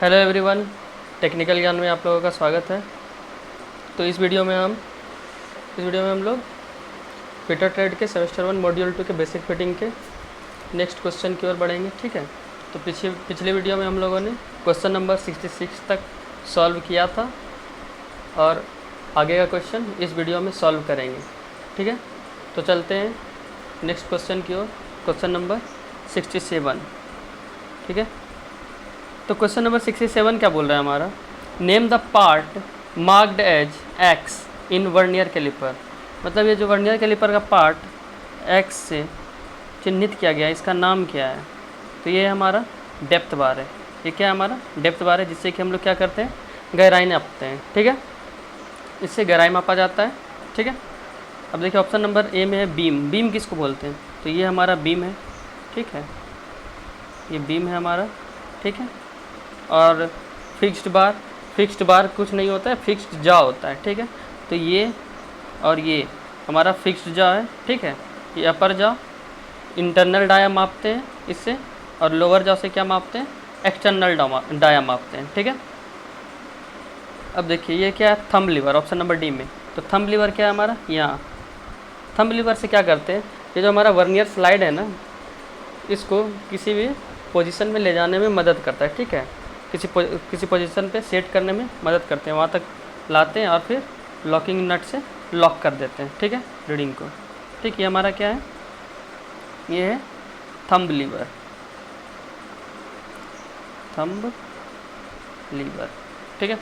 Hello everyone, technical ज्ञान में आप लोगों का स्वागत है। तो इस वीडियो में हम लोग फिटर ट्रेड के सेमेस्टर 1 मॉड्यूल 2 के बेसिक फिटिंग के नेक्स्ट क्वेश्चन की ओर बढ़ेंगे। ठीक है, तो पिछले वीडियो में हम लोगों ने क्वेश्चन नंबर 66 तक सॉल्व किया था और आगे का क्वेश्चन इस वीडियो में सॉल्व करेंगे। ठीक है, तो चलते हैं नेक्स्ट क्वेश्चन की ओर, क्वेश्चन नंबर 67। ठीक है, तो क्वेश्चन नंबर 67 क्या बोल रहा है हमारा, name the part marked as X in vernier caliper. मतलब ये जो वर्नियर कैलिपर का पार्ट एक्स से चिन्हित किया गया है, इसका नाम क्या है? तो ये हमारा डेप्थ बार है। ये क्या है? हमारा डेप्थ बार है, जिससे कि हम लोग क्या करते हैं, गहराई नापते हैं। ठीक है, इससे गहराई मापा जाता है। ठीक है, अब देखिए ऑप्शन नंबर ए में है बीम। बीम किसको बोलते हैं? तो ये हमारा बीम है। ठीक है, ये बीम है हमारा। ठीक है, और फिक्स्ड बार कुछ नहीं होता है, फिक्स्ड जॉ होता है। ठीक है, तो ये और ये हमारा फिक्स्ड जॉ है। ठीक है, ये अपर जॉ इंटरनल डाया मापते हैं इससे, और लोअर जॉ से क्या मापते हैं, एक्सटर्नल डाया मापते हैं। ठीक है, अब देखिए ये क्या है, thumb lever, option number D में। तो थंब लीवर क्या है हमारा, यहाँ थंब लीवर से क्या करते हैं, ये जो हमारा वर्नियर स्लाइड है ना, इसको किसी भी पोजीशन में ले जाने में मदद करता है। ठीक है, किसी पोजीशन पे सेट करने में मदद करते हैं, वहाँ तक लाते हैं और फिर लॉकिंग नट से लॉक कर देते हैं। ठीक है, रीडिंग को। ठीक, ये हमारा क्या है, ये है थंब लीवर। Thumb liver. ठीक है,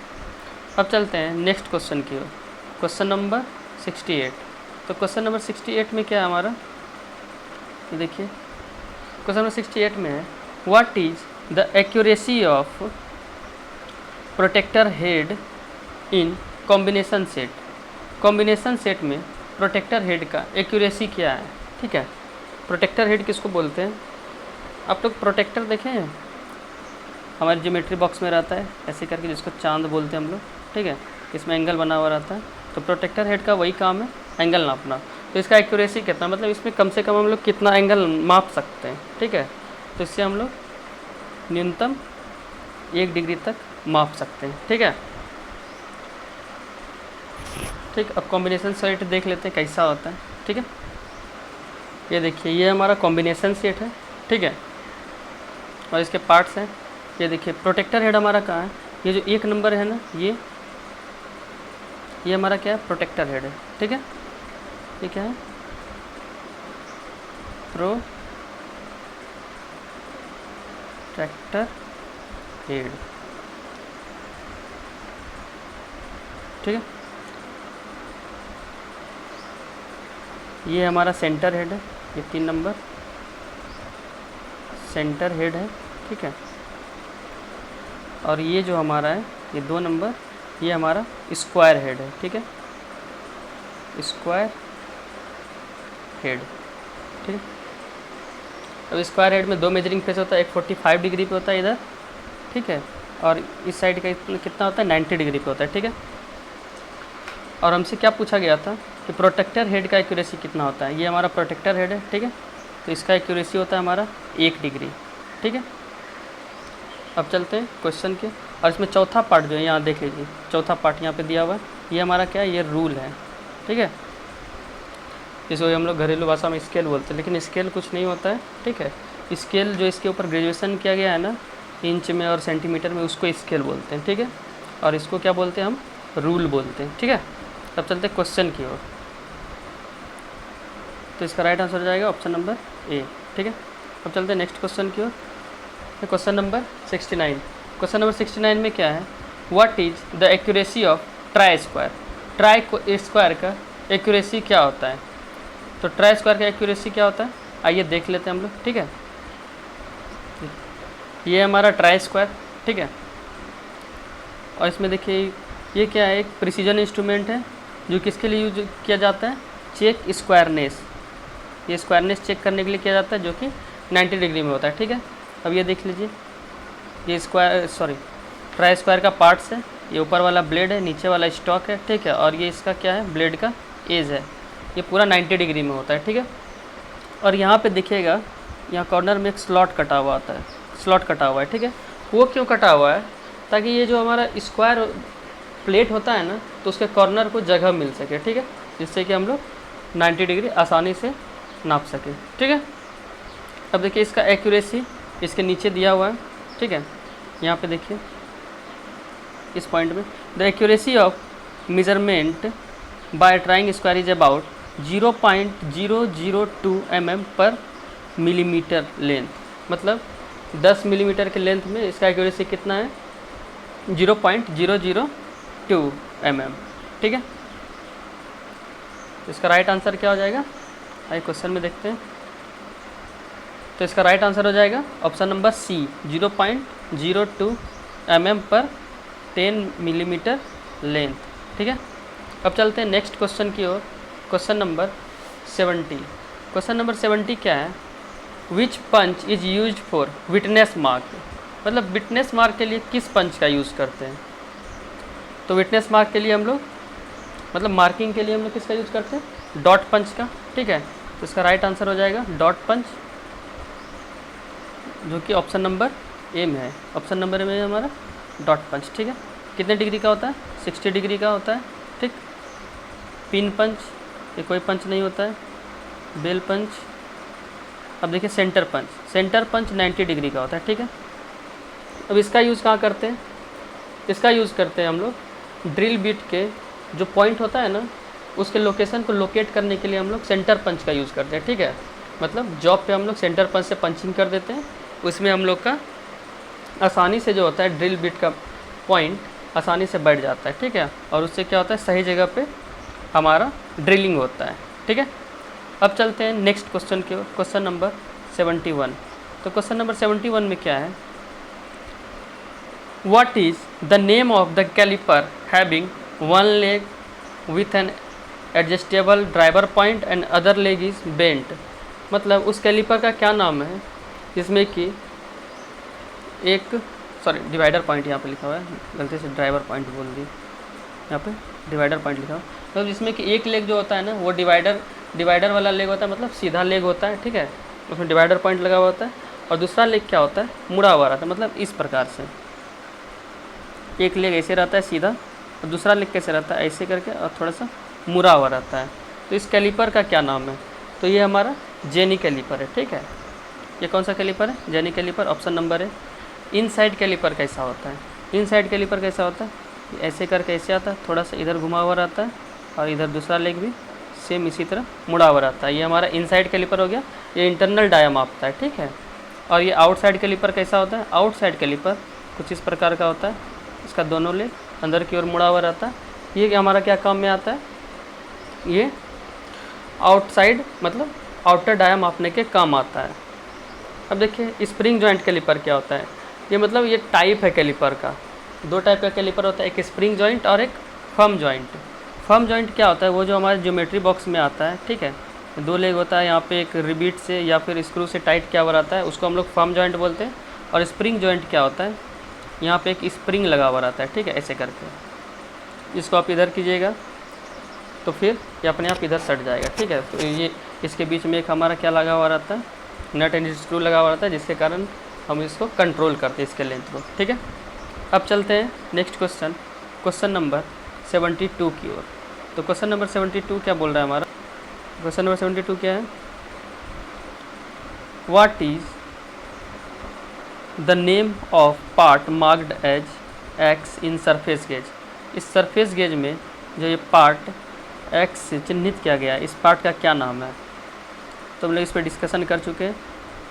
अब चलते हैं नेक्स्ट क्वेश्चन की ओर, क्वेश्चन नंबर 68। तो क्वेश्चन नंबर 68 में क्या है हमारा, ये देखिए क्वेश्चन नंबर 68 में है, what is the accuracy of protractor head in combination set. Combination set में प्रोटेक्टर हेड का एक्यूरेसी क्या है? ठीक है, प्रोटेक्टर हेड किसको बोलते हैं? आप लोग प्रोटेक्टर देखे हैं, हमारे ज्योमेट्री बॉक्स में रहता है ऐसे करके, जिसको चांद बोलते हैं हम लोग। ठीक है, इसमें एंगल बना हुआ रहता है, तो प्रोटेक्टर हेड का वही काम है, एंगल नापना। तो इसका एक्यूरेसी कितना, मतलब इसमें कम से कम हम लोग कितना एंगल माप सकते हैं। ठीक है, तो इससे हम लोग न्यूनतम 1 डिग्री तक माप सकते हैं। ठीक है, ठीक, अब कॉम्बिनेशन सेट देख लेते हैं कैसा होता है। ठीक है, ये देखिए ये हमारा कॉम्बिनेशन सेट है। ठीक है, और इसके पार्ट्स हैं। ये देखिए प्रोटेक्टर हेड हमारा कहाँ है, ये जो 1 नंबर है ना, ये हमारा क्या है, प्रोटेक्टर हेड है। ठीक है, ये क्या है, प्रोटेक्टर हेड। ठीक है, ये हमारा सेंटर हेड है, ये 3 नंबर सेंटर हेड है। ठीक है, और ये जो हमारा है, ये 2 नंबर, ये हमारा स्क्वायर हेड है। ठीक है, स्क्वायर हेड। ठीक है, अब स्क्वायर हेड में 2 मेजरिंग फेस होता है, एक 45 डिग्री पे होता है इधर। ठीक है, और इस साइड का कितना होता है, 90 डिग्री पे होता है। ठीक है, और हमसे क्या पूछा गया था कि प्रोटेक्टर हेड का एक्यूरेसी कितना होता है। ये हमारा प्रोटेक्टर हेड है। ठीक है, तो इसका एक्यूरेसी होता है हमारा 1 डिग्री। ठीक है, अब चलते हैं क्वेश्चन के, और इसमें चौथा पार्ट जो है, यहाँ देख लीजिए, चौथा पार्ट यहाँ पे दिया हुआ है, ये हमारा क्या है, ये रूल है। ठीक है, इसको हम लोग घरेलू भाषा में स्केल बोलते हैं, लेकिन स्केल कुछ नहीं होता है। ठीक है, स्केल जो इसके ऊपर ग्रेजुएशन किया गया है ना, इंच में और सेंटीमीटर में, उसको स्केल बोलते हैं। ठीक है, और इसको क्या बोलते हैं, हम रूल बोलते हैं। ठीक है, तब चलते हैं क्वेश्चन की ओर। तो इसका राइट आंसर हो जाएगा ऑप्शन नंबर ए। ठीक है, अब चलते हैं नेक्स्ट क्वेश्चन की ओर, क्वेश्चन नंबर 69। क्वेश्चन नंबर 69 में क्या है, what is the accuracy of try square. Try square का एक्यूरेसी क्या होता है? तो ट्राई स्क्वायर का एक्यूरेसी क्या होता है, आइए देख लेते हैं हम लोग। ठीक है, ये हमारा ट्राई स्क्वायर। ठीक है, और इसमें देखिए ये क्या है, एक प्रिसीजन इंस्ट्रूमेंट है, जो किसके लिए यूज किया जाता है, चेक स्क्वायरनेस। ये स्क्वायरनेस चेक करने के लिए किया जाता है, जो कि 90 डिग्री में होता है। ठीक है, अब ये देख लीजिए, ये ट्राई स्क्वायर का पार्ट्स है, ये ऊपर वाला ब्लेड है, नीचे वाला स्टॉक है। ठीक है, और ये इसका क्या है, ब्लेड का एज है, ये पूरा 90 डिग्री में होता है। ठीक है, और यहाँ पे देखिएगा, यहाँ कॉर्नर में एक स्लॉट कटा हुआ आता है, स्लॉट कटा हुआ है। ठीक है, वो क्यों कटा हुआ है, ताकि ये जो हमारा स्क्वायर प्लेट होता है ना, तो उसके कॉर्नर को जगह मिल सके, ठीक है, जिससे कि हम लोग 90 डिग्री आसानी से नाप सके, ठीक है। अब देखिए इसका एक्यूरेसी इसके नीचे दिया हुआ है, ठीक है, यहाँ पे देखिए इस पॉइंट में, the accuracy of measurement bye trying square is about 0.002 mm पर मिलीमीटर लेंथ, मतलब 10 मिलीमीटर के लेंथ में इसका एक्यूरेसी कितना है, 0.002 mm, ठीक है। इसका राइट आंसर क्या हो जाएगा, आइए क्वेश्चन में देखते हैं। तो इसका राइट आंसर हो जाएगा ऑप्शन नंबर सी, 0.02 mm पर 10 मिलीमीटर लेंथ, ठीक है। अब चलते हैं नेक्स्ट क्वेश्चन की ओर, क्वेश्चन नंबर 70। क्वेश्चन नंबर 70 क्या है, which punch is use for witness mark, मतलब विटनेस मार्क के लिए किस पंच का यूज़ करते हैं। तो विटनेस मार्क के लिए हम लोग, मतलब मार्किंग के लिए हम लोग किसका यूज़ करते हैं, डॉट पंच का, ठीक है। तो इसका राइट आंसर हो जाएगा डॉट पंच, जो कि ऑप्शन नंबर ए में है। ऑप्शन नंबर ए में है हमारा डॉट पंच, ठीक है। कितने डिग्री का होता है, 60 डिग्री का होता है, ठीक। पिन पंच, ये कोई पंच नहीं होता है। बेल पंच, अब देखिए centre punch, centre punch 90 degree का होता है, ठीक है। अब इसका यूज़ कहाँ करते हैं, इसका यूज़ करते हैं हम लोग ड्रिल बिट के जो पॉइंट होता है ना, उसके लोकेशन को लोकेट करने के लिए हम लोग सेंटर पंच का यूज़ करते हैं, ठीक है। मतलब जॉब पे हम लोग सेंटर पंच से पंचिंग कर देते हैं, उसमें हम लोग का आसानी से जो होता है ड्रिल बिट का पॉइंट आसानी से बैठ जाता है, ठीक है। और उससे क्या होता है, सही जगह पे हमारा ड्रिलिंग होता है, ठीक है। अब चलते हैं नेक्स्ट क्वेश्चन की ओर, क्वेश्चन नंबर 71। तो क्वेश्चन नंबर 71 में क्या है, what is the name of the caliper having one leg with an adjustable driver point and other leg is bent, मतलब उस कैलिपर का क्या नाम है जिसमें कि एक, सॉरी डिवाइडर पॉइंट यहाँ पे लिखा हुआ है, गलती से ड्राइवर पॉइंट बोल दी, यहाँ पे डिवाइडर पॉइंट लिखा हुआ है। मतलब जिसमें कि एक लेग जो होता है ना, वो डिवाइडर वाला लेग होता है, मतलब सीधा लेग होता है, ठीक है, उसमें डिवाइडर पॉइंट लगा हुआ होता है। और दूसरा लेग क्या होता है, मुड़ा हुआ रहता है, मतलब इस प्रकार से एक लेग ऐसे रहता है सीधा, और दूसरा लेग कैसे रहता है, ऐसे करके और थोड़ा सा मुड़ा हुआ रहता है। तो इस कैलिपर का क्या नाम है, तो ये हमारा जेनी कैलिपर है, ठीक है। ये कौन सा कैलिपर है, जेनी कैलिपर, ऑप्शन नंबर है। इनसाइड कैलिपर कैसा होता है, इनसाइड कैलिपर कैसा होता है, ऐसे करके ऐसे आता है, थोड़ा सा इधर घुमा हुआ रहता है, और इधर दूसरा लेग भी सेम इसी तरह मुड़ा हुआ रहता है। ये हमारा इनसाइड कैलिपर हो गया, ये इंटरनल डाया मापता है, ठीक है। और ये आउटसाइड कैलिपर कैसा होता है, आउटसाइड कैलिपर कुछ इस प्रकार का होता है, इसका दोनों लेग अंदर की ओर मुड़ा हुआ रहता है। ये हमारा क्या काम में आता है, ये आउटसाइड मतलब आउटर डाया मापने के काम आता है। अब देखिए स्प्रिंग जॉइंट कैलिपर क्या होता है, ये मतलब ये टाइप है कैलिपर का, दो टाइप का कैलिपर होता है, एक स्प्रिंग जॉइंट और एक फर्म जॉइंट। फर्म जॉइंट क्या होता है, वो जो हमारे ज्योमेट्री बॉक्स में आता है, ठीक है, दो लेग होता है, यहाँ पे एक रिबीट से या फिर स्क्रू से टाइट किया हुआ रहता है, उसको हम लोग फर्म जॉइंट बोलते हैं। और स्प्रिंग जॉइंट क्या होता है, यहाँ पे एक स्प्रिंग लगा हुआ रहता है, ठीक है, ऐसे करके इसको आप इधर कीजिएगा तो फिर ये अपने आप इधर सट जाएगा, ठीक है। तो ये इसके बीच में एक हमारा क्या लगा हुआ रहता है, नट एंड स्क्रू लगा हुआ रहता है, जिसके कारण हम इसको कंट्रोल करते हैं इसके लेंथ को, ठीक है। अब चलते हैं नेक्स्ट क्वेश्चन, क्वेश्चन नंबर 72 की ओर। तो क्वेश्चन नंबर 72 क्या बोल रहा है हमारा, क्वेश्चन नंबर 72 क्या है, what is the name of part marked as X in surface gauge. इस सरफेस गेज में जो ये पार्ट एक्स से चिन्हित किया गया है, इस पार्ट का क्या नाम है। तो हम लोग इस पर डिस्कशन कर चुके हैं।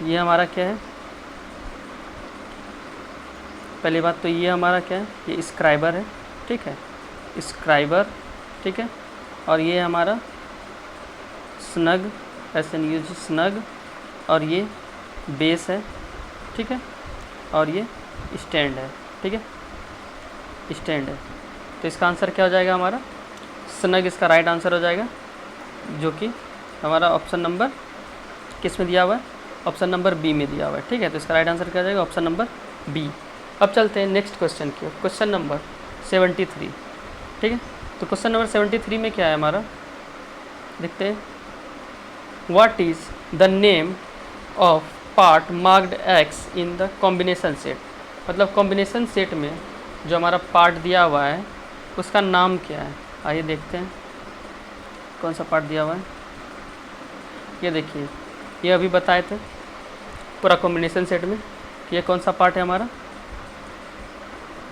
ये हमारा क्या है, पहली बात तो ये हमारा क्या है, ये स्क्राइबर है, ठीक है, स्क्राइबर, ठीक है। और ये हमारा स्नग, SNUG स्नग, और ये बेस है, ठीक है, और ये स्टैंड है, ठीक है, स्टैंड है। तो इसका आंसर क्या हो जाएगा हमारा, स्नग इसका राइट आंसर हो जाएगा, जो कि हमारा ऑप्शन नंबर किस में दिया हुआ है, ऑप्शन नंबर बी में दिया हुआ है, ठीक है। तो इसका राइट आंसर क्या हो जाएगा, ऑप्शन नंबर बी। अब चलते हैं नेक्स्ट क्वेश्चन की, क्वेश्चन नंबर 73, ठीक है। तो क्वेश्चन नंबर 73 में क्या है हमारा, देखते हैं, what is the name of part marked x in the combination set. मतलब कॉम्बिनेशन सेट में जो हमारा पार्ट दिया हुआ है उसका नाम क्या है। आइए देखते हैं कौन सा पार्ट दिया हुआ है। ये देखिए, ये अभी बताए थे पूरा कॉम्बिनेशन सेट में कि ये कौन सा पार्ट है हमारा।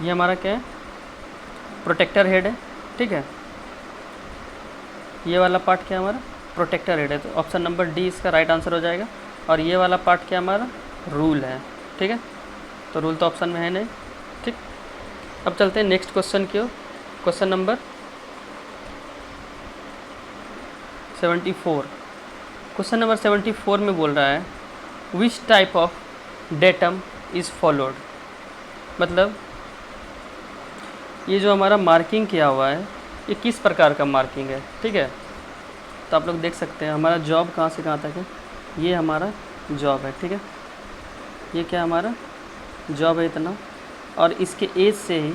ये हमारा क्या है, प्रोटेक्टर हेड है, ठीक है। ये वाला पार्ट क्या है हमारा, प्रोटेक्टर हेड है, तो ऑप्शन नंबर डी इसका राइट आंसर हो जाएगा। और ये वाला पार्ट क्या हमारा, रूल है, ठीक है। तो रूल तो ऑप्शन में है नहीं, ठीक। अब चलते हैं नेक्स्ट क्वेश्चन की ओर। Question number 74। क्वेश्चन नंबर 74 में बोल रहा है which type of datum is followed. मतलब ये जो हमारा मार्किंग किया हुआ है ये किस प्रकार का मार्किंग है, ठीक है। तो आप लोग देख सकते हैं हमारा जॉब कहाँ से कहाँ तक है। ये हमारा जॉब है, ठीक है। ये क्या हमारा जॉब है इतना, और इसके एज से ही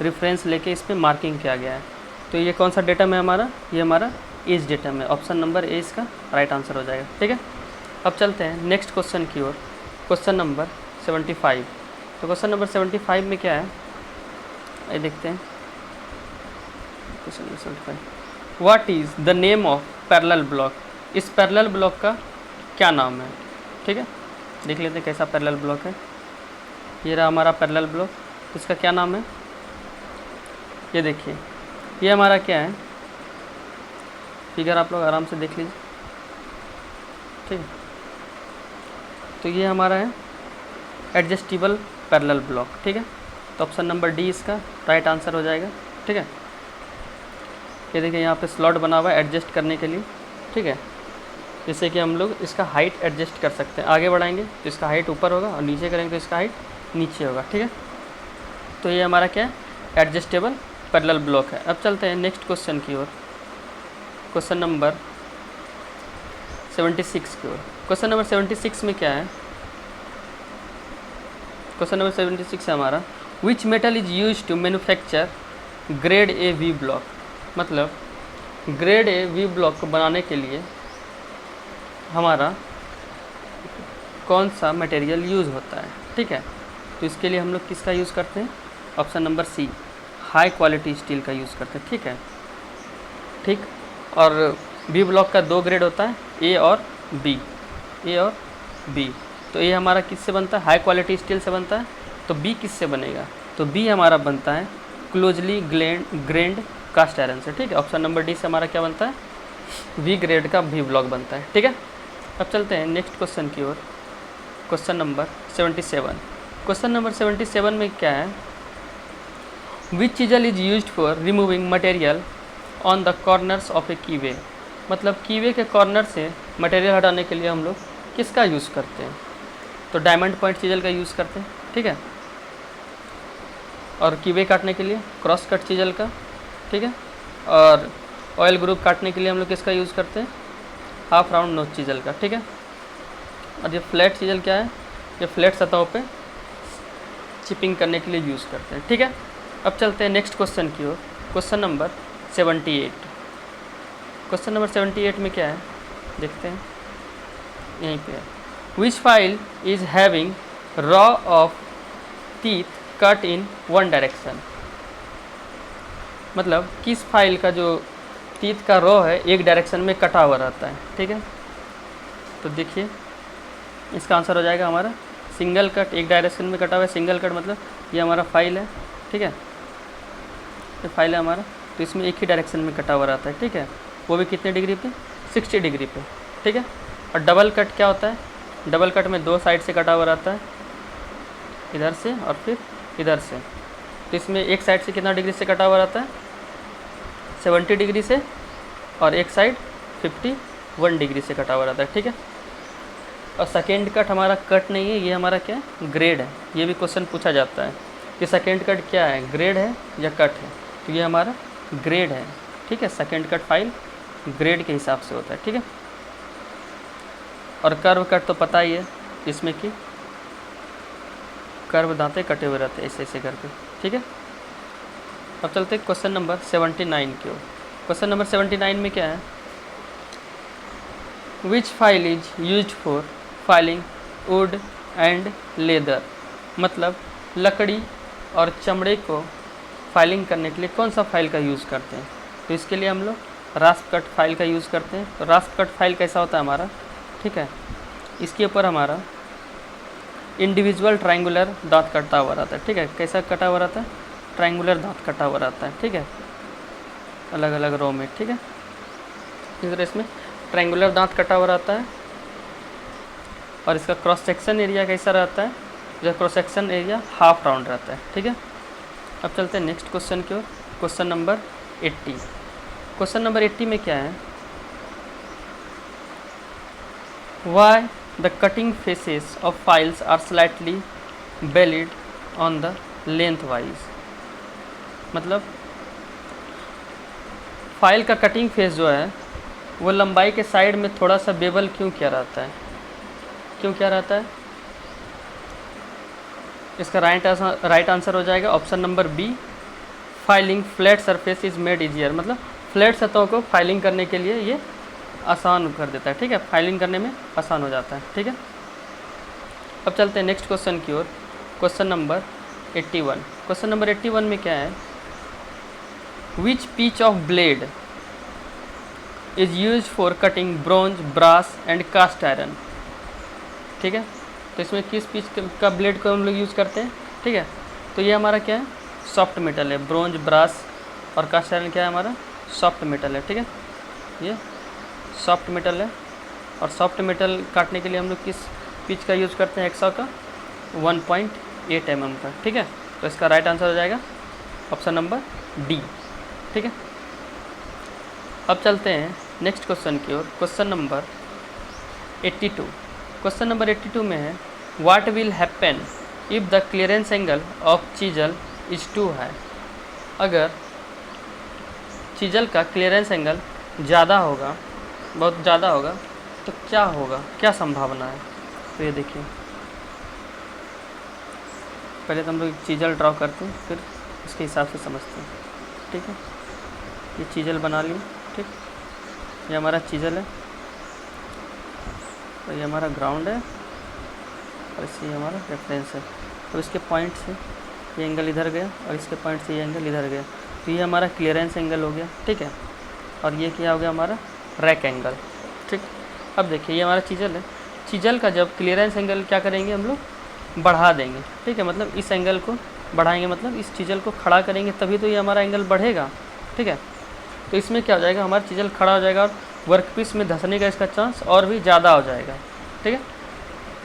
रेफरेंस लेके इस पर मार्किंग किया गया है। तो ये कौन सा डेटम है हमारा, ये हमारा एज डेटम है। ऑप्शन नंबर ए इसका राइट आंसर हो जाएगा, ठीक है। अब चलते हैं नेक्स्ट क्वेश्चन की ओर। Question number 75। तो क्वेश्चन नंबर 75 में क्या है, ये देखते हैं। Question number 75, what is the name of parallel block. इस पैरेलल ब्लॉक का क्या नाम है, ठीक है। देख लेते हैं कैसा पैरेलल ब्लॉक है। ये रहा हमारा पैरेलल ब्लॉक, इसका क्या नाम है। ये देखिए, ये हमारा क्या है, फिगर आप लोग आराम से देख लीजिए, ठीक है। तो ये हमारा है एडजस्टेबल पैरेलल ब्लॉक, ठीक है। तो ऑप्शन नंबर डी इसका राइट आंसर हो जाएगा, ठीक है। ये देखिए यहाँ पे स्लॉट बना हुआ है एडजस्ट करने के लिए, ठीक है। जैसे कि हम लोग इसका हाइट एडजस्ट कर सकते हैं। आगे बढ़ाएंगे तो इसका हाइट ऊपर होगा और नीचे करेंगे तो इसका हाइट नीचे होगा, ठीक है। तो ये हमारा क्या है, एडजस्टेबल पैरेलल ब्लॉक है। अब चलते हैं नेक्स्ट क्वेश्चन की ओर। क्वेश्चन नंबर 76 की ओर। क्वेश्चन नंबर 76 में क्या है, क्वेश्चन नंबर 76 है हमारा which metal is use to manufacture grade A V block. मतलब ग्रेड ए वी ब्लॉक को बनाने के लिए हमारा कौन सा मटेरियल यूज़ होता है, ठीक है। तो इसके लिए हम लोग किसका यूज़ करते हैं, option number C high quality steel का यूज़ करते हैं, ठीक है, ठीक। और वी ब्लॉक का 2 ग्रेड होता है, ए और बी, ए और बी। तो ए हमारा किससे बनता है, हाई क्वालिटी स्टील से बनता है। तो बी किससे बनेगा, तो बी हमारा बनता है क्लोजली ग्रेन्ड कास्ट आयरन से, ठीक है। ऑप्शन नंबर डी से हमारा क्या बनता है, वी ग्रेड का वी ब्लॉक बनता है, ठीक है। अब चलते हैं नेक्स्ट क्वेश्चन की ओर। Question number 77। क्वेश्चन नंबर 77 में क्या है, which chisel is used for removing material on the corners of a keyway. मतलब कीवे के कॉर्नर से मटेरियल हटाने के लिए हम लोग किसका यूज़ करते हैं, तो डायमंड पॉइंट चीजल का यूज़ करते हैं, ठीक है। और कीवे काटने के लिए क्रॉस कट चीजल का, ठीक है। और ऑयल ग्रुप काटने के लिए हम लोग किसका यूज़ करते हैं, हाफ राउंड नोच चीजल का, ठीक है। और ये फ्लैट चीजल क्या है, ये फ्लैट सतहों पे चिपिंग करने के लिए यूज़ करते हैं, ठीक है। अब चलते हैं नेक्स्ट क्वेश्चन की ओर। Question number 78। क्वेश्चन नंबर 78 में क्या है, देखते हैं, यहीं पे है which file is having row of teeth cut in one direction. मतलब किस फाइल का जो टीथ का रॉ है एक डायरेक्शन में कटा हुआ रहता है, ठीक है। तो देखिए इसका आंसर हो जाएगा हमारा सिंगल कट, एक डायरेक्शन में कटा हुआ है सिंगल कट। मतलब ये हमारा फाइल है, ठीक है, ये फाइल है हमारा, तो इसमें एक ही डायरेक्शन में कटा हुआ रहता है, ठीक है। वो भी कितने डिग्री पे, 60 डिग्री पे, ठीक है। और डबल कट क्या होता है, डबल कट में 2 साइड से कटा हुआ रहता है, इधर से और फिर इधर से। तो इसमें एक साइड से कितना डिग्री से कटा हुआ रहता है, 70 डिग्री से, और एक साइड 51 डिग्री से कटा हुआ रहता है, ठीक है। और सेकेंड कट हमारा कट नहीं है, ये हमारा क्या है, ग्रेड है। ये भी क्वेश्चन पूछा जाता है कि सेकेंड कट क्या है, ग्रेड है या कट है। तो ये हमारा ग्रेड है, ठीक है। सेकेंड कट फाइल ग्रेड के हिसाब से होता है, ठीक है। और कर्व कट तो पता ही है, इसमें कि कर्व दांते कटे हुए रहते हैं ऐसे ऐसे करके, ठीक है। अब चलते हैं क्वेश्चन नंबर 79 की ओर। क्वेश्चन नंबर 79 में क्या है, which file is used for filing wood and leather. मतलब लकड़ी और चमड़े को फाइलिंग करने के लिए कौन सा फाइल का यूज़ करते हैं? तो इसके लिए हम लोग रास्प कट फाइल का यूज़ करते हैं। तो रास्प कट फाइल कैसा होता है हमारा, ठीक है, इसके ऊपर हमारा इंडिविजुअल ट्रायंगुलर दांत कटा हुआ रहता है, ठीक है। कैसा कटा हुआ रहता है? ट्रायंगुलर दांत कटा हुआ रहता है, ठीक है, अलग अलग रो में, ठीक है। इस तरह इसमें ट्रायंगुलर दांत कटा हुआ रहता है और इसका क्रॉस सेक्शन एरिया कैसा रहता है? जो cross section area half round रहता है, ठीक है। अब चलते हैं नेक्स्ट क्वेश्चन की ओर, क्वेश्चन नंबर 80। क्वेश्चन नंबर 80 में क्या है? Why the cutting faces of files are slightly bellied on the length wise. मतलब फाइल का कटिंग फेस जो है वो लंबाई के साइड में थोड़ा सा बेवल क्यों किया रहता है? क्यों क्या रहता है? इसका राइट आंसर हो जाएगा option number B, filing flat surface is made easier. मतलब फ्लैट सतहों को फाइलिंग करने के लिए ये आसान कर देता है, ठीक है, फाइलिंग करने में आसान हो जाता है, ठीक है। अब चलते हैं नेक्स्ट क्वेश्चन की ओर, क्वेश्चन नंबर 81। क्वेश्चन नंबर 81 में क्या है? Which pitch of blade is use for cutting bronze, brass and cast iron, ठीक है। तो इसमें किस पीच का ब्लेड को हम लोग यूज़ करते हैं, ठीक है। तो ये हमारा क्या है? सॉफ्ट मेटल है। ब्रॉन्ज, ब्रास और कास्ट आयरन क्या है हमारा? सॉफ्ट मेटल है, ठीक है, ये सॉफ्ट मेटल है। और सॉफ्ट मेटल काटने के लिए हम लोग किस पिच का यूज़ करते हैं? एक्सा का 1.8 mm का, ठीक है। तो इसका राइट आंसर हो जाएगा ऑप्शन नंबर डी, ठीक है। अब चलते हैं नेक्स्ट क्वेश्चन की ओर, क्वेश्चन नंबर 82। क्वेश्चन नंबर 82 में है what will happen if the clearance angle of chisel is too high. अगर चीजल का क्लियरेंस एंगल ज़्यादा होगा, बहुत ज़्यादा होगा, तो क्या होगा, क्या संभावना है? तो ये देखिए, पहले तो हम लोग चीजल ड्रॉ करते हैं, फिर इसके हिसाब से समझते हैं, ठीक है। ये चीजल बना लिए, ठीक, ये हमारा चीजल है, तो ये हमारा ग्राउंड है और इससे हमारा रेफरेंस है। तो इसके पॉइंट से ये एंगल इधर गया और इसके पॉइंट से ये एंगल इधर गया, तो ये हमारा क्लियरेंस एंगल हो गया, ठीक है। और ये क्या हो गया हमारा? रैक एंगल, ठीक। अब देखिए ये हमारा चीजल है, चीजल का जब क्लियरेंस एंगल क्या करेंगे हम लोग? बढ़ा देंगे, ठीक है। मतलब इस एंगल को बढ़ाएंगे, मतलब इस चीजल को खड़ा करेंगे, तभी तो ये हमारा एंगल बढ़ेगा, ठीक है। तो इसमें क्या हो जाएगा? हमारा चीजल खड़ा हो जाएगा और वर्कपीस में धंसने का इसका चांस और भी ज़्यादा हो जाएगा, ठीक है।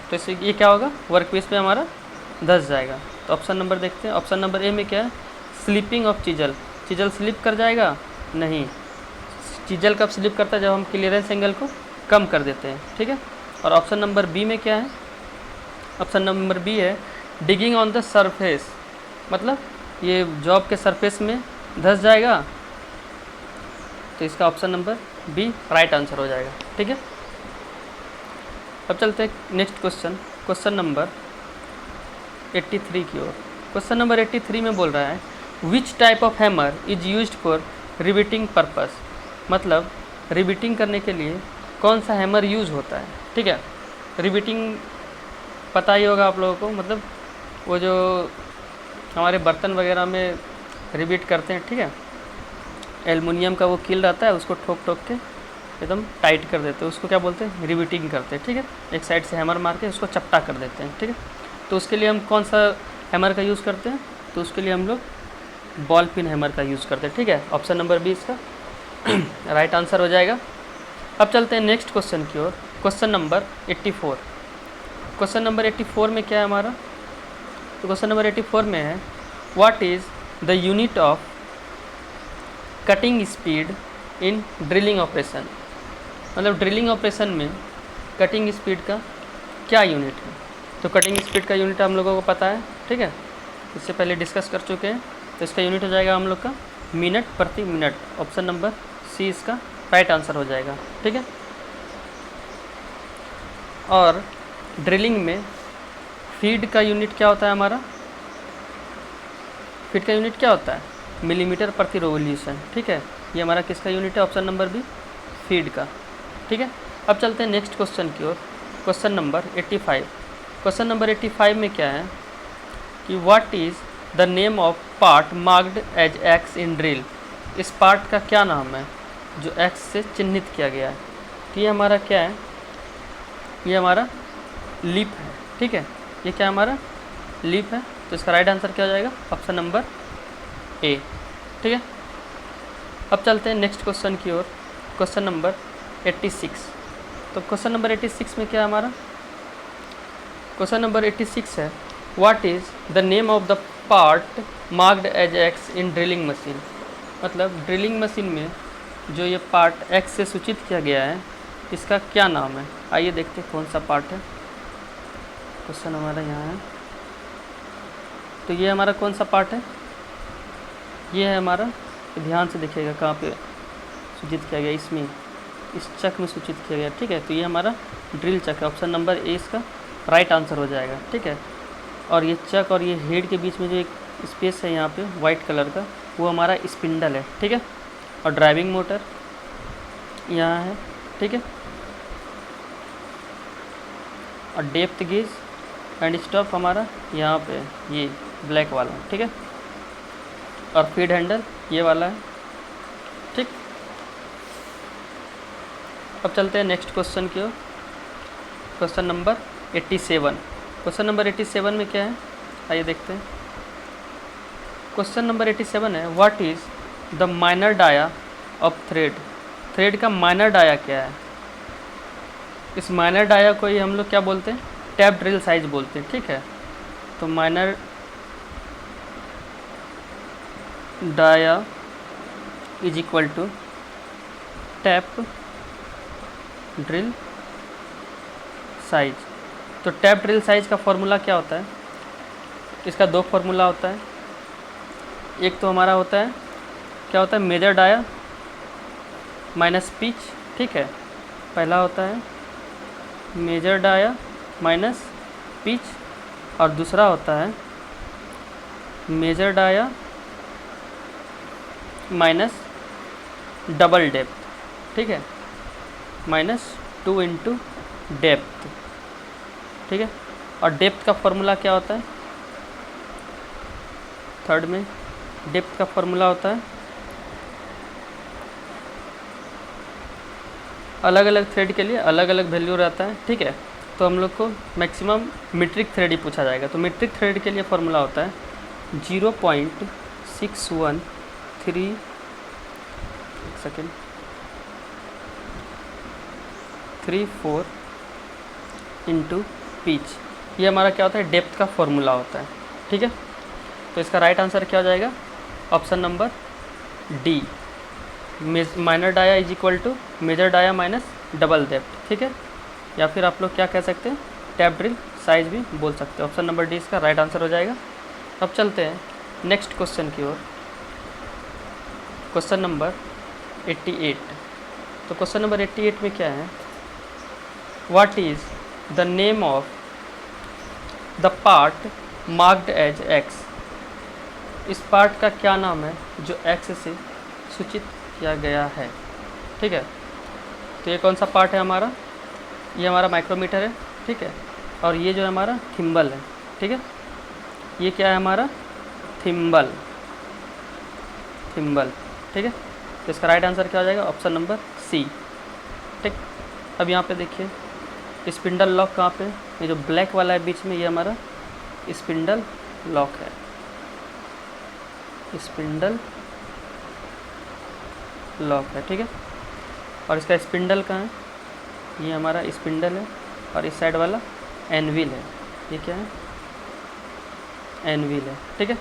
तो इससे ये क्या होगा? वर्कपीस पे हमारा धंस जाएगा। तो ऑप्शन नंबर देखते हैं, ऑप्शन नंबर ए में क्या है? Slipping of chisel. Chisel slip कर जाएगा? नहीं, चीजल कब स्लिप करता है? जब हम क्लियरेंस एंगल को कम कर देते हैं, ठीक है। और ऑप्शन नंबर बी में क्या है? ऑप्शन नंबर बी है डिगिंग ऑन द सरफेस। मतलब ये जॉब के सरफेस में धंस जाएगा, तो इसका option number B right answer हो जाएगा, ठीक है। अब चलते हैं नेक्स्ट क्वेश्चन, क्वेश्चन नंबर 83 की ओर। क्वेश्चन नंबर 83 में बोल रहा है which type of hammer is used for riveting purpose. मतलब रिबिटिंग करने के लिए कौन सा हैमर यूज़ होता है, ठीक है। रिबिटिंग पता ही होगा आप लोगों को, मतलब वो जो हमारे बर्तन वगैरह में रिबिट करते हैं, ठीक है, एल्युमिनियम का वो कील रहता है, उसको ठोक ठोक के एकदम टाइट कर देते हैं, उसको क्या बोलते हैं? रिबिटिंग करते हैं, ठीक है। एक साइड से हैमर मार के उसको चपटा कर देते हैं, ठीक है। तो उसके लिए हम कौन सा हैमर का यूज़ करते हैं? तो उसके लिए हम लोग बॉल पिन हैमर का यूज़ करते हैं, ठीक है। ऑप्शन नंबर बी इसका राइट आंसर हो जाएगा। अब चलते हैं नेक्स्ट क्वेश्चन की ओर, क्वेश्चन नंबर 84। क्वेश्चन नंबर 84 में क्या है हमारा? तो क्वेश्चन नंबर 84 में है what is the unit of cutting speed in drilling operation. मतलब ड्रिलिंग ऑपरेशन में कटिंग स्पीड का क्या यूनिट है? तो कटिंग स्पीड का यूनिट हम लोगों को पता है, ठीक है, इससे पहले डिस्कस कर चुके हैं। तो इसका यूनिट हो जाएगा हम लोग का मिनट प्रति मिनट। ऑप्शन नंबर सी इसका राइट आंसर हो जाएगा, ठीक है। और ड्रिलिंग में फीड का यूनिट क्या होता है हमारा? फीड का यूनिट क्या होता है? मिलीमीटर प्रति रिवोल्यूशन, ठीक है। ये हमारा किसका यूनिट है? ऑप्शन नंबर बी फीड का, ठीक है। अब चलते हैं नेक्स्ट क्वेश्चन की ओर, क्वेश्चन नंबर 85। क्वेश्चन नंबर 85 में क्या है कि what is the name of part marked as X in drill. इस पार्ट का क्या नाम है जो एक्स से चिन्हित किया गया है? तो ये हमारा क्या है? ये हमारा लीप है, ठीक है। ये क्या हमारा लीप है, तो इसका राइट आंसर क्या हो जाएगा? ऑप्शन नंबर ए, ठीक है। अब चलते हैं नेक्स्ट क्वेश्चन की ओर, क्वेश्चन नंबर 86। तो क्वेश्चन नंबर 86 में क्या है हमारा? क्वेश्चन नंबर 86 है, what is the name of the part marked as X in drilling machine. मतलब ड्रिलिंग मशीन में जो ये पार्ट एक्स से सूचित किया गया है, इसका क्या नाम है? आइए देखते हैं कौन सा पार्ट है। क्वेश्चन हमारा यहाँ है, तो ये हमारा कौन सा पार्ट है? ये है हमारा, ध्यान से देखिएगा कहाँ पे सूचित किया गया, इसमें, इस चक में सूचित किया गया, ठीक है। तो ये हमारा ड्रिल चक है, ऑप्शन नंबर ए इसका राइट आंसर हो जाएगा, ठीक है। और ये चक और ये हेड के बीच में जो एक स्पेस है यहाँ पे वाइट कलर का, वो हमारा स्पिंडल है, ठीक है। और ड्राइविंग मोटर यहाँ है, ठीक है। और डेप्थ गेज एंड स्टॉप हमारा यहाँ पे ये ब्लैक वाला, ठीक है। और फीड हैंडल ये वाला है, ठीक। अब चलते हैं नेक्स्ट क्वेश्चन की ओर, क्वेश्चन नंबर 87। क्वेश्चन नंबर 87 में क्या है, आइए देखते हैं। क्वेश्चन नंबर 87 है, what is the minor dia of thread. Thread का माइनर डाया क्या है? इस माइनर डाया को ही हम लोग क्या बोलते हैं? टैप ड्रिल साइज बोलते हैं, ठीक है। तो minor dia is equal to tap drill size. तो टैप ड्रिल साइज का फॉर्मूला क्या होता है? इसका दो फॉर्मूला होता है। एक तो हमारा होता है, क्या होता है? मेजर डाया माइनस पिच, ठीक है। पहला होता है मेजर डाया माइनस पिच, और दूसरा होता है major dia minus double depth, ठीक है, -2 इंटू डेप्थ, ठीक है। और डेप्थ का फॉर्मूला क्या होता है? थर्ड में डेप्थ का फॉर्मूला होता है, अलग अलग थ्रेड के लिए अलग अलग वैल्यू रहता है, ठीक है। तो हम लोग को मैक्सिमम मीट्रिक थ्रेड ही पूछा जाएगा। तो मीट्रिक थ्रेड के लिए फॉर्मूला होता है 0.613 सेकेंड 34 इंटू पिच। ये हमारा क्या होता है? डेप्थ का फॉर्मूला होता है, ठीक है। तो इसका राइट आंसर क्या हो जाएगा? Option number D, minor dia is equal to major dia minus double depth, ठीक है। या फिर आप लोग क्या कह सकते हैं? टैप ड्रिल साइज भी बोल सकते हैं। ऑप्शन नंबर डी इसका राइट आंसर हो जाएगा। अब चलते हैं नेक्स्ट क्वेश्चन की ओर, क्वेश्चन नंबर 88। तो क्वेश्चन नंबर 88 में क्या है? What is the name of the part marked as X. इस पार्ट का क्या नाम है जो एक्स से सूचित किया गया है, ठीक है। तो ये कौन सा पार्ट है हमारा? ये हमारा माइक्रोमीटर है, ठीक है। और ये जो है हमारा थिम्बल है, ठीक है। ये क्या है हमारा? थिम्बल, थिम्बल, ठीक है। तो इसका राइट आंसर क्या हो जाएगा? ऑप्शन नंबर सी, ठीक। अब यहाँ पे देखिए स्पिंडल लॉक कहाँ पे? ये जो ब्लैक वाला है बीच में, ये हमारा स्पिंडल लॉक है, स्पिंडल लॉक है, ठीक है। और इसका स्पिंडल कहाँ है? ये हमारा स्पिंडल है, और इस साइड वाला एनविल है। ये क्या है? एनविल है, ठीक है।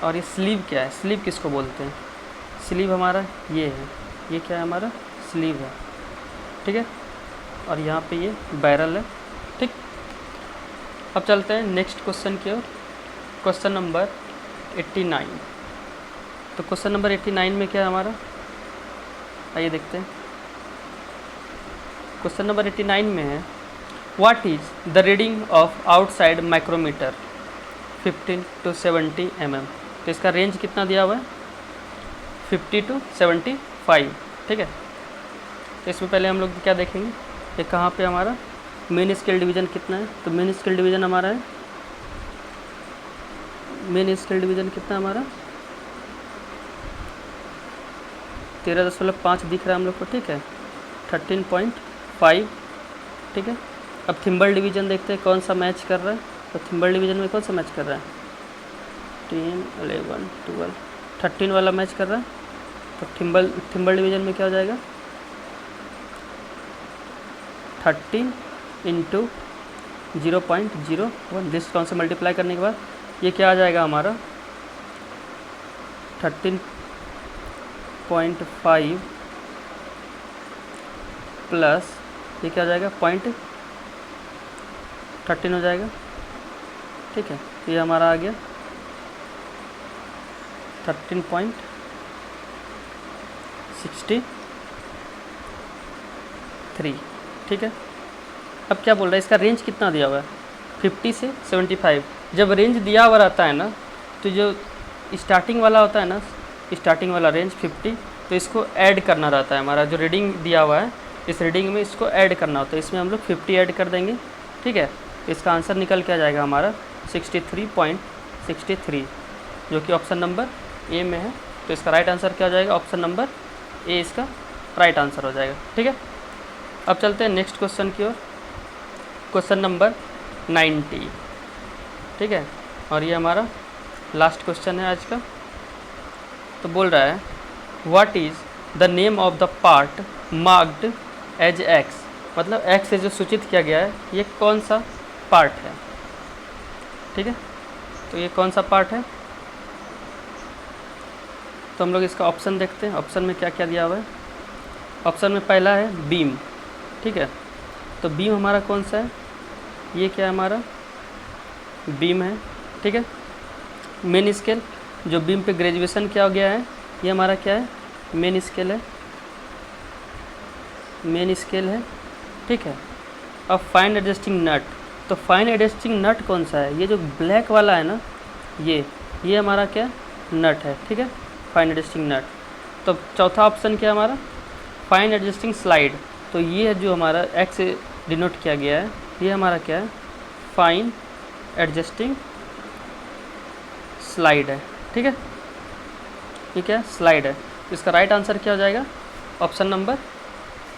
और ये स्लीव क्या है? स्लीव किसको बोलते हैं? स्लीव हमारा ये है, ये क्या है हमारा? स्लीव है, ठीक है। और यहाँ पे ये बैरल है, ठीक। अब चलते हैं नेक्स्ट क्वेश्चन की ओर, क्वेश्चन नंबर 89। तो क्वेश्चन नंबर 89 में क्या है हमारा? आइए देखते हैं। क्वेश्चन नंबर 89 में है, what is the reading of outside micrometer 15 to 70 mm। तो इसका रेंज कितना दिया हुआ है? 50 to 75, ठीक है। तो इसमें पहले हम लोग क्या देखेंगे? ये कहाँ पे हमारा मेन स्केल डिवीज़न कितना है? तो मेन स्केल डिवीज़न हमारा है मेन स्केल डिवीज़न कितना हमारा 13.5 दिख रहा है हम लोग को, ठीक है, 13.5, ठीक है। अब थिम्बल डिवीज़न देखते हैं कौन सा मैच कर रहा है। तो थिम्बल डिवीज़न में कौन सा मैच कर रहा है 10, 11, 12, 13 वाला मैच कर रहा है। तो थिम्बल डिवीज़न में क्या हो जाएगा 13 इंटू 0.01, लिस्ट काउंट से मल्टीप्लाई करने के बाद ये क्या आ जाएगा हमारा 13.5 प्लस ये क्या हो जाएगा 0.13 हो जाएगा, ठीक है। तो ये हमारा आ गया 13.63, ठीक है। अब क्या बोल रहा है, इसका रेंज कितना दिया हुआ है 50 से 75। जब रेंज दिया हुआ रहता है ना, तो जो स्टार्टिंग वाला होता है ना, स्टार्टिंग वाला रेंज 50, तो इसको ऐड करना रहता है। हमारा जो रीडिंग दिया हुआ है इस रीडिंग में इसको ऐड करना होता है, इसमें हम लोग 50 ऐड कर देंगे, ठीक है। तो इसका आंसर निकल के आ जाएगा हमारा 63.63, जो कि ऑप्शन नंबर ए में है। तो इसका राइट आंसर क्या हो जाएगा, ऑप्शन नंबर ए इसका राइट आंसर हो जाएगा, ठीक है। अब चलते हैं नेक्स्ट क्वेश्चन की ओर, क्वेश्चन नंबर 90, ठीक है। और ये हमारा लास्ट क्वेश्चन है आज का। तो बोल रहा है what is the name of the part marked as X, मतलब एक्स से जो सूचित किया गया है ये कौन सा पार्ट है, ठीक है। तो ये कौन सा पार्ट है, तो हम लोग इसका ऑप्शन देखते हैं। ऑप्शन में क्या क्या दिया हुआ है। ऑप्शन में पहला है बीम, ठीक है। तो बीम हमारा कौन सा है, ये क्या है हमारा बीम है, ठीक है। मेन स्केल, जो बीम पे ग्रेजुएशन किया गया है ये हमारा क्या है मेन स्केल है, मेन स्केल है, ठीक है। अब फाइन एडजस्टिंग नट, तो फाइन एडजस्टिंग नट कौन सा है, ये जो ब्लैक वाला है ना, ये हमारा क्या नट है, ठीक है, फाइन एडजस्टिंग नट। तो चौथा ऑप्शन क्या है हमारा फाइन एडजस्टिंग स्लाइड, तो ये जो हमारा एक्स से डिनोट किया गया है ये हमारा क्या है फाइन एडजस्टिंग स्लाइड है, ठीक है। ये क्या है स्लाइड है। तो इसका राइट आंसर क्या हो जाएगा, ऑप्शन नंबर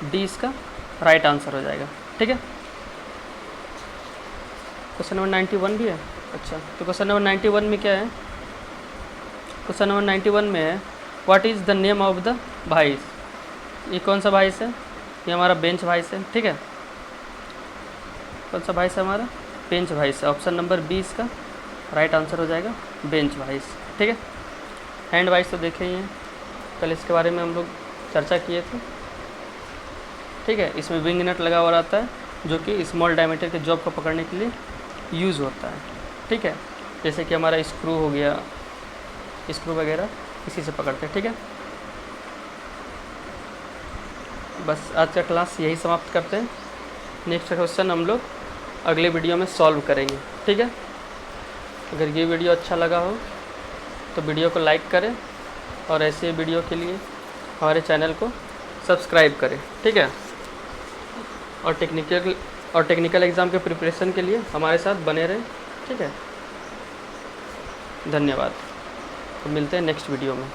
डी इसका राइट आंसर हो जाएगा, ठीक है। क्वेश्चन नंबर 91 भी है, अच्छा। तो क्वेश्चन नंबर 91 में क्या है, क्वेश्चन नंबर 91 में है what is the name of the vice, ये कौन सा वाइस है, ये हमारा बेंच वाइस है, ठीक है। कौन सा वाइस है हमारा बेंच वाइस है, ऑप्शन नंबर बी इसका राइट आंसर हो जाएगा बेंच वाइस, ठीक है। हैंड वाइस तो देखे ही हैं, कल इसके बारे में हम लोग चर्चा किए थे, ठीक है। इसमें विंग नट लगा हुआ रहता है जो कि स्मॉल डायमीटर के जॉब को पकड़ने के लिए यूज़ होता है, ठीक है। जैसे कि हमारा स्क्रू हो गया, स्क्रू वगैरह इसी से पकड़ते हैं, ठीक है। बस आज का क्लास यही समाप्त करते हैं। नेक्स्ट क्वेश्चन हम लोग अगले वीडियो में सॉल्व करेंगे, ठीक है। अगर ये वीडियो अच्छा लगा हो तो वीडियो को लाइक करें और ऐसे वीडियो के लिए हमारे चैनल को सब्सक्राइब करें, ठीक है। और टेक्निकल एग्ज़ाम के प्रिपरेशन के लिए हमारे साथ बने रहें, ठीक है। धन्यवाद। तो मिलते हैं नेक्स्ट वीडियो में।